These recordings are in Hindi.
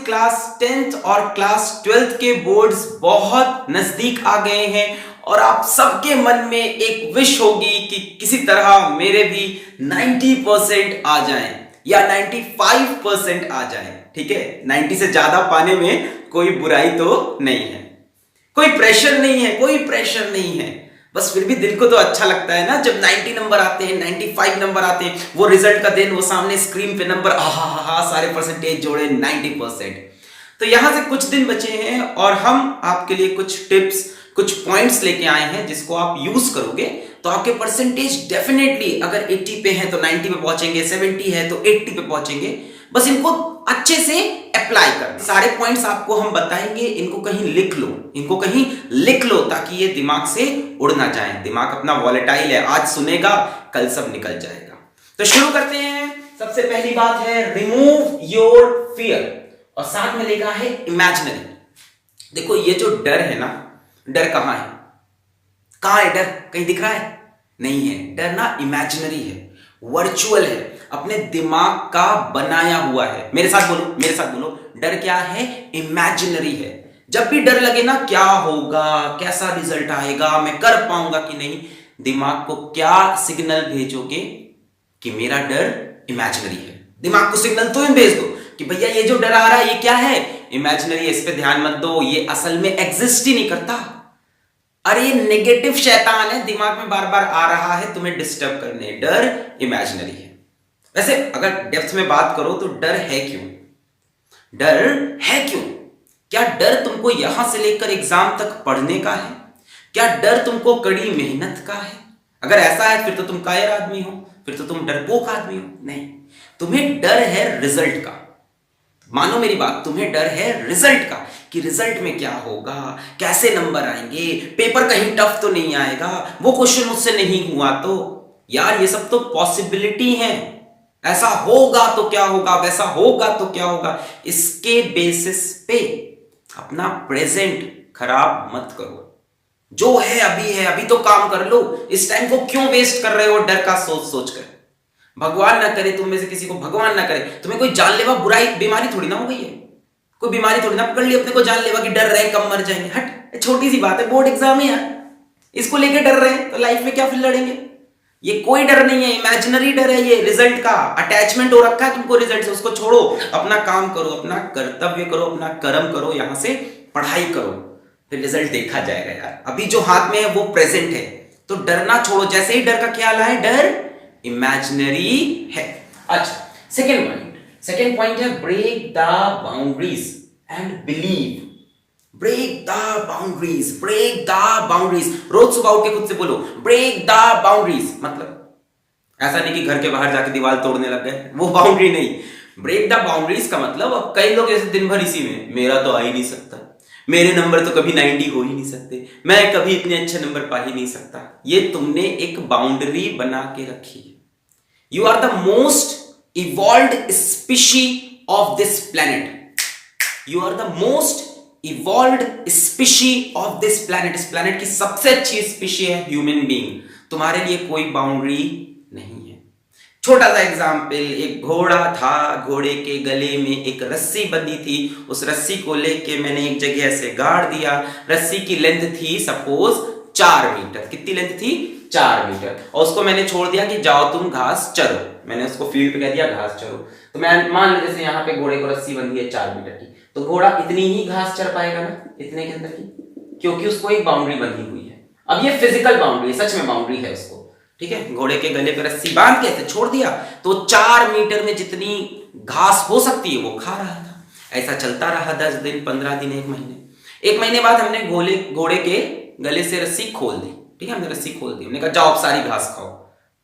क्लास 10th और क्लास 12th के बोर्ड्स बहुत नजदीक आ गए हैं और आप सबके मन में एक विश होगी कि किसी तरह मेरे भी 90% आ जाएं या 95% आ जाएं। ठीक है, 90 से ज्यादा पाने में कोई बुराई तो नहीं है, कोई प्रेशर नहीं है, कोई प्रेशर नहीं है। बस फिर भी दिल को तो अच्छा लगता है ना जब 90 नंबर आते हैं, 95 नंबर आते हैं, वो रिजल्ट का दिन, वो सामने स्क्रीन पे नंबर, आहा सारे परसेंटेज जोड़े 90%। तो यहां से कुछ दिन बचे हैं और हम आपके लिए कुछ टिप्स, कुछ पॉइंट्स लेके आए हैं जिसको आप यूज करोगे तो आपके परसेंटेज डेफिनेटली, अगर 80 पे है तो 90 पे पहुंचेंगे, 70 है तो 80 पे पहुंचेंगे। बस इनको अच्छे से अप्लाई कर, सारे पॉइंट्स आपको हम बताएंगे, इनको कहीं लिख लो, इनको कहीं लिख लो ताकि ये दिमाग से उड़ ना जाए। दिमाग अपना वॉलेटाइल है, आज सुनेगा कल सब निकल जाएगा। तो शुरू करते हैं। सबसे पहली बात है रिमूव योर फियर, और साथ में लिखा है इमेजिनरी। देखो ये जो डर है ना, डर कहां है, कहां है डर? कहीं दिख रहा है? नहीं है। डर ना इमेजिनरी है, वर्चुअल है, अपने दिमाग का बनाया हुआ है। मेरे साथ बोलो, मेरे साथ बोलो, डर क्या है? इमेजिनरी है। जब भी डर लगे ना, क्या होगा, कैसा रिजल्ट आएगा, मैं कर पाऊंगा कि नहीं, दिमाग को क्या सिग्नल भेजोगे कि मेरा डर इमेजिनरी है। दिमाग को सिग्नल तो भेज दो कि भैया ये जो डर आ रहा है ये क्या है? इमेजिनरी है, इस पे ध्यान मत दो, ये असल में एग्जिस्ट ही नहीं करता। अरे ये नेगेटिव शैतान है, दिमाग में बार बार आ रहा है तुम्हें डिस्टर्ब करने। डर इमेजिनरी है। वैसे अगर डेप्थ में बात करो तो डर है क्यों? डर है क्यों? क्या डर तुमको यहां से लेकर एग्जाम तक पढ़ने का है? क्या डर तुमको कड़ी मेहनत का है? अगर ऐसा है फिर तो तुम कायर आदमी हो, फिर तो तुम डरपोक आदमी हो। नहीं, तुम्हें डर है रिजल्ट का। मानो मेरी बात, तुम्हें डर है रिजल्ट का कि रिजल्ट में क्या होगा, कैसे नंबर आएंगे, पेपर कहीं टफ तो नहीं आएगा, वो क्वेश्चन मुझसे नहीं हुआ तो। यार ये सब तो पॉसिबिलिटी है, ऐसा होगा तो क्या होगा, वैसा होगा तो क्या होगा। इसके बेसिस पे अपना प्रेजेंट खराब मत करो। जो है अभी तो काम कर लो। इस टाइम को क्यों वेस्ट कर रहे हो डर का सोच सोच कर? भगवान ना करे तुम में से किसी को, भगवान ना करे तुम्हें कोई जानलेवा बुराई बीमारी थोड़ी ना हो गई है, कोई बीमारी थोड़ी ना पकड़ ली अपने को जानलेवा की डर रहे कम मर जाएंगे। हट, छोटी सी बात है, बोर्ड एग्जाम है यार, इसको लेके डर रहे हैं तो लाइफ में क्या फिर लड़ेंगे? ये कोई डर नहीं है, इमेजिनरी डर है ये, रिजल्ट का अटैचमेंट हो रखा है तुमको रिजल्ट से। उसको छोड़ो, अपना काम करो, अपना कर्तव्य करो, अपना कर्म करो, यहां से पढ़ाई करो, फिर रिजल्ट देखा जाएगा यार। अभी जो हाथ में है वो प्रेजेंट है, तो डरना छोड़ो। जैसे ही डर का ख्याल आए, डर इमेजिनरी है। अच्छा, सेकेंड पॉइंट है break the boundaries and believe. Break the boundaries, break the boundaries. रोज सुबह उठ के खुद से बोलो ब्रेक द बाउंड्रीज। मतलब ऐसा नहीं कि घर के बाहर जाके दीवार तोड़ने लग गए, वो बाउंड्री नहीं। ब्रेक द बाउंड्रीज का मतलब, अब कई लोग ऐसे दिन भर इसी में, मेरा तो आ ही नहीं सकता, मेरे नंबर तो कभी 90 हो ही नहीं सकते, मैं कभी इतने अच्छे नंबर पा ही नहीं सकता। ये तुमने एक बाउंड्री बना के रखी है। You are the most evolved species of this planet. You are the most evolved species of this planet. इस प्लैनेट की सबसे अच्छी स्पीशी है ह्यूमन बीइंग। तुम्हारे लिए कोई बाउंड्री नहीं है। छोटा सा एग्जाम्पल, एक घोड़ा था, घोड़े के गले में एक रस्सी बंधी थी, उस रस्सी को लेके मैंने एक जगह से गाड़ दिया। रस्सी की लेंथ थी सपोज 4 मीटर। कितनी लेंथ थी? 4 मीटर। और उसको मैंने छोड़ दिया कि जाओ तुम घास चरो। मैंने उसको फील्ड पे कह दिया घास चरो। तो मैं मान लीजिए जैसे यहाँ पे घोड़े को रस्सी बंधी है 4 मीटर की, तो घोड़ा इतनी ही घास चर पाएगा ना, इतने के अंदर की, क्योंकि उसको एक बाउंड्री बंधी हुई है। अब ये फिजिकल बाउंड्री, सच में बाउंड्री है उसको, ठीक है। घोड़े के गले पे रस्सी बांध के ऐसे छोड़ दिया तो 4 मीटर में जितनी घास हो सकती है वो खा रहा था। ऐसा चलता रहा 10 दिन, 15 दिन, 1 महीने। 1 महीने बाद हमने घोड़े के गले से रस्सी खोल दी, ठीक है, हमने रस्सी खोल दी। हमने कहा जाओ अब सारी घास खाओ,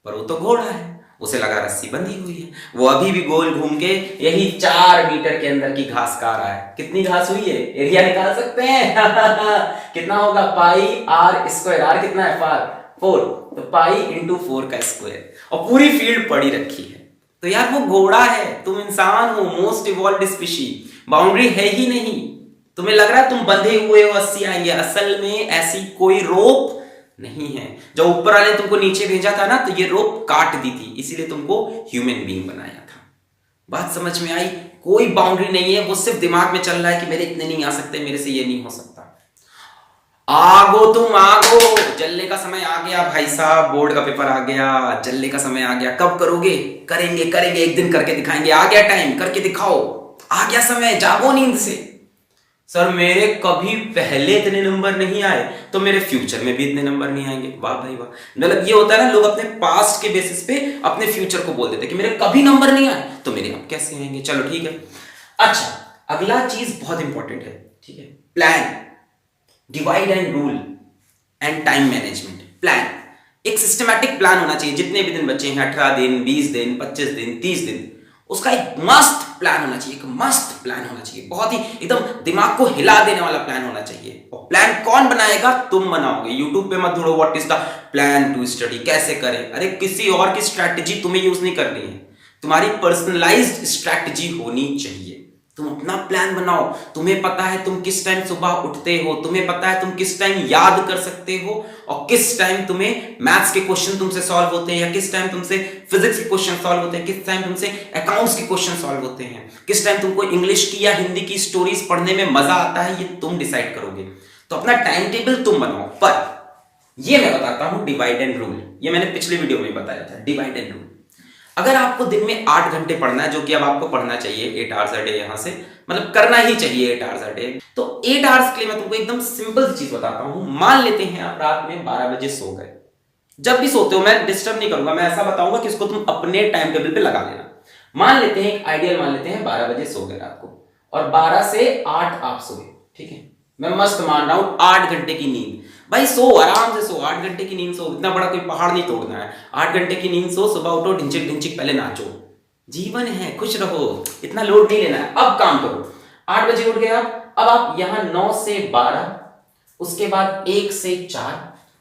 पर वो तो घोड़ा है, उसे लगा रस्सी बंधी हुई है, वो अभी भी गोल घूम के यही 4 मीटर के अंदर की घास खा रहा है। कितनी घास हुई है? एरिया निकाल सकते हैं कितना होगा? पाई आर स्क्वायर। आर कितना है? 4, तो पाई इंटू 4 का स्क्वायर, और पूरी फील्ड पड़ी रखी है। तो यार वो घोड़ा है, तुम इंसान हो, मोस्ट इवॉल्व्ड स्पीशी। बाउंड्री है ही नहीं। तुम्हें लग रहा है तुम बंधे हुए हो, 80 आएंगे, असल में ऐसी कोई रोप नहीं है। जब ऊपर वाले तुमको नीचे भेजा था ना, तो ये रोप काट दी थी, इसीलिए तुमको ह्यूमन बीइंग बनाया था। बात समझ में आई? कोई बाउंड्री नहीं है, वो सिर्फ दिमाग में चल रहा है कि मेरे इतने नहीं आ सकते, मेरे से ये नहीं हो सकता। आगो तुम आगो, जलने का समय आ गया भाई साहब, बोर्ड का पेपर आ गया, जलने का समय आ गया। कब करोगे? करेंगे करेंगे, एक दिन करके दिखाएंगे। आ गया टाइम, करके दिखाओ। आ गया समय, जागो नींद से। सर मेरे कभी पहले इतने नंबर नहीं आए तो मेरे फ्यूचर में भी इतने नंबर नहीं आएंगे। वाह भाई वाह। मतलब ये होता है ना, लोग अपने पास्ट के बेसिस पे अपने फ्यूचर को बोल देते कि मेरे कभी नंबर नहीं आए तो मेरे अब कैसे आएंगे। चलो ठीक है। अच्छा, अगला चीज बहुत इंपॉर्टेंट है, ठीक है, plan, divide and rule and time management. Plan, एक सिस्टमैटिक प्लान होना चाहिए। जितने भी दिन बचे हैं, 18 दिन, 20 दिन, 25 दिन, 30 दिन, उसका एक मस्त प्लान होना चाहिए। एक मस्त प्लान होना चाहिए, बहुत ही एकदम दिमाग को हिला देने वाला प्लान होना चाहिए। और प्लान कौन बनाएगा? तुम बनाओगे। यूट्यूब पे मत ढूंढो what is the plan to study, कैसे करें। अरे किसी और की स्ट्रैटेजी तुम्हें यूज नहीं करनी है, तुम्हारी पर्सनलाइज्ड स्ट्रैटेजी होनी चाहिए। तुम अपना प्लान बनाओ। तुम्हें पता है तुम किस टाइम सुबह उठते हो, तुम्हें पता है तुम किस टाइम याद कर सकते हो, और किस टाइम तुम्हें मैथ्स के क्वेश्चन तुमसे सॉल्व होते हैं, या किस टाइम तुमसे फिजिक्स के क्वेश्चन सॉल्व होते हैं, किस टाइम तुमसे अकाउंट्स के क्वेश्चन सॉल्व होते हैं, किस टाइम तुमको इंग्लिश की या हिंदी की स्टोरीज पढ़ने में मजा आता है, ये तुम डिसाइड करोगे। तो अपना टाइम टेबल तुम बनाओ। पर ये मैं बताता हूं डिवाइड एंड रूल, ये मैंने पिछले वीडियो में बताया था। डिवाइड एंड रूल, अगर आपको दिन में 8 घंटे पढ़ना है, जो कि अब आपको पढ़ना चाहिए 8 आवर्स अ डे, यहां से मतलब करना ही चाहिए 8 आवर्स अ डे, तो 8 आवर्स के लिए मैं तुमको एकदम सिंपल चीज बताता हूं। मान लेते हैं आप रात में 12 बजे सो गए। जब भी सोते हो, मैं डिस्टर्ब नहीं करूंगा, मैं ऐसा बताऊंगा कि इसको तुम अपने टाइम टेबल पे लगा लेना। मान लेते हैं, एक आइडियल मान लेते हैं, 12 बजे सो गए रात को, और 12 से 8 आप सोए, ठीक है, मैं मस्त मान रहा हूं 8 घंटे की नींद। भाई सो, आराम से सो, 8 घंटे की नींद सो, इतना बड़ा कोई पहाड़ नहीं तोड़ना है। 8 घंटे की नींद सो, सुबह उठो, ढिंचिक ढिंचिक पहले नाचो। जीवन है, खुश रहो, इतना लोड नहीं लेना है। अब काम करो, 8 बजे उठ गए आप, अब आप यहां 9 से 12, उसके बाद 1 से 4,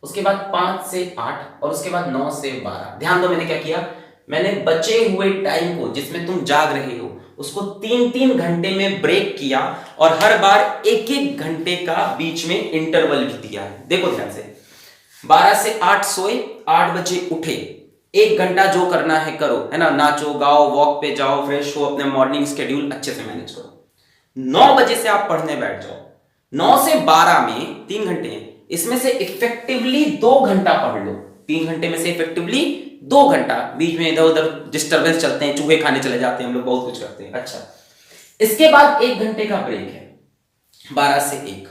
उसके बाद 5 से 8, और उसके बाद 9 से 12। ध्यान दो मैंने क्या किया, मैंने बचे हुए टाइम को जिसमें तुम जाग रहे हो उसको 3-3 घंटे में ब्रेक किया, और हर बार 1-1 घंटे का बीच में इंटरवल भी दिया है। देखो ध्यान से, 12 से 8 सोए, 8 बजे उठे, 1 घंटा जो करना है करो, है ना, नाचो गाओ, वॉक पे जाओ, फ्रेश हो, अपने मॉर्निंग शेड्यूल अच्छे से मैनेज करो। 9 बजे से आप पढ़ने बैठ जाओ। 9 से 12 में 3 घंटे हैं, इसमें से इफेक्टिवली 2 घंटा पढ़ लो। 3 घंटे में से इफेक्टिवली 2 घंटा, बीच में इधर उधर डिस्टर्बेंस चलते हैं, चूहे खाने चले जाते हैं, हम लोग बहुत कुछ करते हैं। अच्छा, इसके बाद 1 घंटे का ब्रेक है, 12 से 1।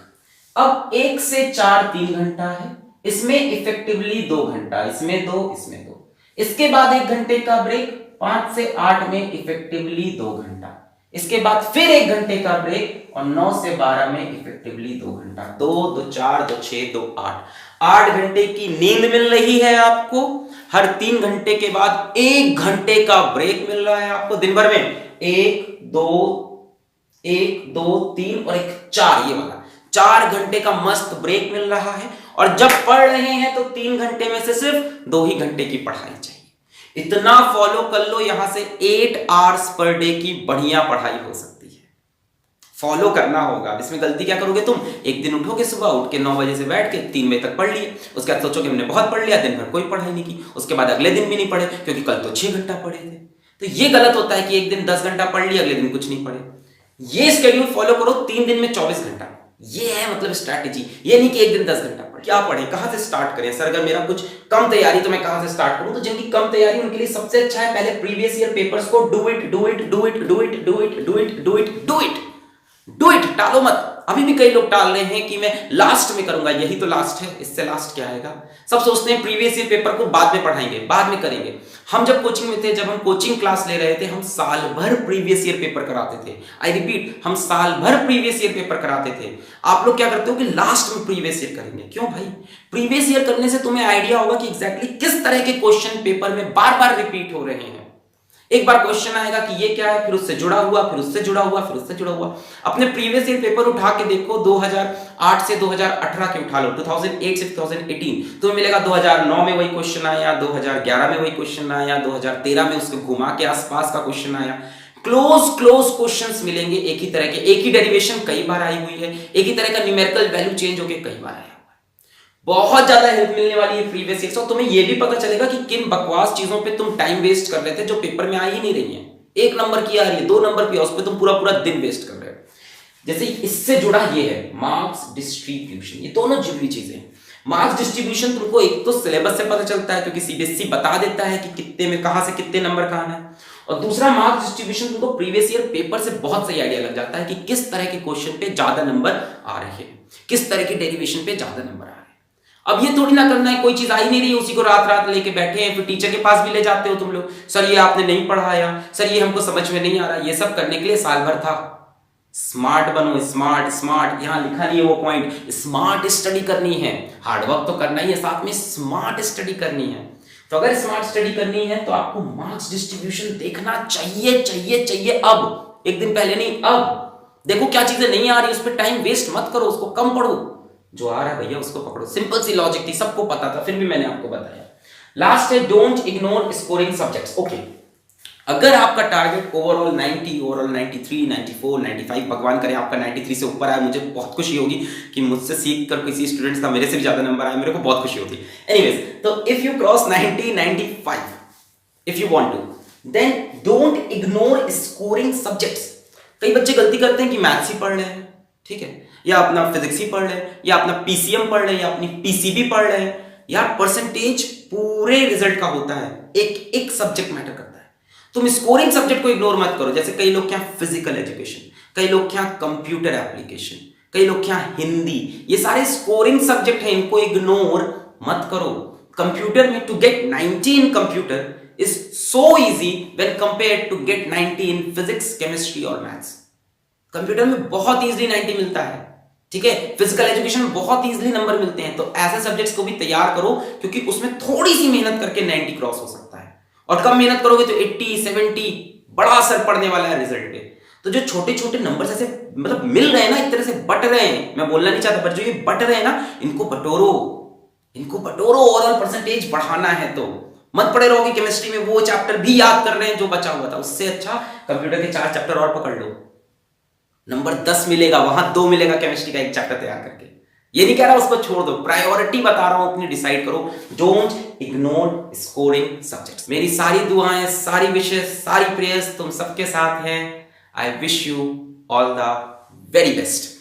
अब 1 से 4 3 घंटा है, इसमें इफेक्टिवली 2 घंटा, इसमें 2, इसमें 2। इसके बाद 1 घंटे का ब्रेक, 5 से 8 में इफेक्टिवली 2 घंटा। इसके बाद फिर 1 घंटे का ब्रेक, और 9 से 12 में इफेक्टिवली 2 घंटा। 2 2 4 2 6 2 8, 8 घंटे की नींद मिल रही है आपको। हर 3 घंटे के बाद 1 घंटे का ब्रेक मिल रहा है आपको दिन भर में। 1 2 3 और 1 4, ये वाला 4 घंटे का मस्त ब्रेक मिल रहा है। और जब पढ़ रहे हैं तो 3 घंटे में से सिर्फ 2 ही घंटे की पढ़ाई चाहिए। इतना फॉलो कर लो, यहां से 8 आवर्स पर डे की बढ़िया पढ़ाई हो सकती है। फॉलो करना होगा। इसमें गलती क्या करोगे तुम, एक दिन उठोगे सुबह, उठ के 9 बजे से बैठ के 3 बजे तक पढ़ लिए, उसके बाद सोचोगे हमने बहुत पढ़ लिया, दिन भर कोई पढ़ाई नहीं की, उसके बाद अगले दिन भी नहीं पढ़े क्योंकि कल तो 6 घंटा पढ़े थे। तो ये गलत होता है कि एक दिन 10 घंटा पढ़ लिया, अगले दिन कुछ नहीं पढ़े। ये स्केड्यूल फॉलो करो, 3 दिन में 24 घंटा। ये है मतलब स्ट्रैटेजी। ये नहीं कि एक दिन 10 घंटा पढ़े। क्या पढ़े, कहां से स्टार्ट करें? सर अगर मेरा कुछ कम तैयारी तो मैं कहां से स्टार्ट करूं? तो जिनकी कम तैयारी उनके लिए सबसे अच्छा है, पहले प्रीवियस ईयर पेपर्स को do it do it do it do it do it do it do it do it do it, टालो मत। अभी भी कई लोग टाल रहे हैं कि मैं लास्ट में करूंगा, यही तो लास्ट है, इससे लास्ट क्या आएगा? सब सोचते हैं प्रीवियस ईयर पेपर को बाद में पढ़ाएंगे, बाद में करेंगे। हम जब कोचिंग में थे, जब हम कोचिंग क्लास ले रहे थे, हम साल भर प्रीवियस ईयर पेपर कराते थे। आई रिपीट, हम साल भर प्रीवियस ईयर पेपर कराते थे। आप लोग क्या करते हो कि लास्ट में प्रीवियस ईयर करेंगे। क्यों भाई? प्रीवियस ईयर करने से तुम्हें आइडिया होगा कि एग्जैक्टली किस तरह के क्वेश्चन पेपर में बार बार रिपीट हो रहे हैं। एक बार क्वेश्चन आएगा कि ये क्या है, फिर उससे जुड़ा हुआ, फिर उससे जुड़ा हुआ, फिर उससे जुड़ा हुआ। अपने प्रीवियस ईयर पेपर उठा के देखो, 2008 से 2018 के उठा लो, 2008 से 2018, तुम्हें मिलेगा 2009 में वही क्वेश्चन आया, 2011 में वही क्वेश्चन आया, 2013 में उसको घुमा के आसपास का क्वेश्चन आया। क्लोज क्वेश्चंस मिलेंगे एक ही तरह के, एक ही डेरिवेशन कई बार आई हुई है, एक ही तरह का न्यूमेरिकल वैल्यू चेंज होके कई बार आया। बहुत ज्यादा हेल्प मिलने वाली है प्रीवियस ईयर से। तुम्हें यह भी पता चलेगा कि किन बकवास चीजों पे तुम टाइम वेस्ट कर रहे थे जो पेपर में आ ही नहीं रही है। 1 नंबर की आ रही है, 2 नंबर की, उस पर तुम पूरा पूरा दिन वेस्ट कर रहे हो। जैसे इससे जुड़ा ये है मार्क्स डिस्ट्रीब्यूशन, ये दोनों जुड़ी चीजें हैं। मार्क्स डिस्ट्रीब्यूशन तुमको एक तो सिलेबस से पता चलता है क्योंकि सीबीएसई बता देता है कि कितने में कहां से कितने नंबर का आना है, और दूसरा मार्क्स डिस्ट्रीब्यूशन तुमको प्रीवियस ईयर पेपर से बहुत सही आइडिया लग जाता है कि किस तरह के क्वेश्चन पे ज्यादा नंबर आ रहे हैं, किस तरह की डेरिवेशन पे ज्यादा नंबर आ रहे हैं। अब ये थोड़ी ना करना है कोई चीज आ ही नहीं रही, उसी को रात रात लेके बैठे हैं, फिर टीचर के पास भी ले जाते हो तुम लोग, सर ये आपने नहीं पढ़ाया, सर ये हमको समझ में नहीं आ रहा। ये सब करने के लिए साल भर था। स्मार्ट बनो, स्मार्ट स्मार्ट, यहां लिखा नहीं है वो पॉइंट, स्मार्ट स्टडी करनी है, हार्डवर्क तो करना ही है, साथ में स्मार्ट स्टडी करनी है। तो अगर स्मार्ट स्टडी करनी है तो आपको मार्क्स डिस्ट्रीब्यूशन देखना चाहिए चाहिए चाहिए, अब, एक दिन पहले नहीं, अब देखो क्या चीजें नहीं आ रही, उस पर टाइम वेस्ट मत करो, उसको कम पढ़ो, जो आ रहा है भैया उसको पकड़ो। सिंपल सी लॉजिक थी, सबको पता था, फिर भी मैंने आपको बताया। लास्ट है don't ignore scoring subjects. Okay, अगर आपका टारगेट ओवरऑल 90, ओवरऑल 93, 94, 95, भगवान करे आपका 93 से ऊपर आए, मुझे बहुत खुशी होगी कि मुझसे सीख कर किसी स्टूडेंट का मेरे से भी ज्यादा नंबर आए, मेरे को बहुत खुशी होती है। एनीवेज, तो if you cross 90, 95, if you want to, then don't ignore scoring subjects. कई बच्चे गलती करते हैं कि मैथ्स ही पढ़ रहे हैं, ठीक है, या अपना फिजिक्स ही पढ़ रहे हैं, या अपना पीसीएम पढ़ रहे हैं, या अपनी पीसीबी पढ़ रहे हैं। यार परसेंटेज पूरे रिजल्ट का होता है, एक एक सब्जेक्ट मैटर करता है। तुम स्कोरिंग सब्जेक्ट को इग्नोर मत करो। जैसे कई लोग क्या फिजिकल एजुकेशन, कई लोग क्या कंप्यूटर एप्लीकेशन, कई लोग क्या हिंदी, ये सारे स्कोरिंग सब्जेक्ट हैं, इनको इग्नोर मत करो। कंप्यूटर में to get 90 in computer is so easy when compared to get 90 in physics, chemistry और मैथ्स। कंप्यूटर में बहुत इजीली 90 मिलता है, ठीक है, फिजिकल एजुकेशन में बहुत इजीली नंबर मिलते हैं। तो ऐसे सब्जेक्ट्स को भी तैयार करो क्योंकि उसमें थोड़ी सी मेहनत करके 90 क्रॉस हो सकता है, और कम मेहनत करोगे तो 80, 70 बड़ा असर पड़ने वाला है रिजल्ट पे। तो जो छोटे छोटे नंबर ऐसे मतलब मिल रहे हैं ना, एक तरह से बट रहे हैं, मैं बोलना नहीं चाहता, पर जो ये बट रहे हैं ना, इनको बटोरो, इनको बटोरो। ओवरऑल परसेंटेज बढ़ाना है तो मत पड़े रहोगे केमिस्ट्री में वो चैप्टर भी याद कर रहे हैं जो बचा हुआ था, उससे अच्छा कंप्यूटर के 4 चैप्टर और पकड़ लो, नंबर 10 मिलेगा, वहां 2 मिलेगा केमिस्ट्री का एक चैप्टर तैयार करके। ये नहीं कह रहा उसको छोड़ दो, प्रायोरिटी बता रहा हूं अपनी डिसाइड करो। Don't ignore scoring subjects. मेरी सारी दुआएं, सारी विशेष, सारी प्रेयर्स तुम सबके साथ हैं। I wish you all the very best.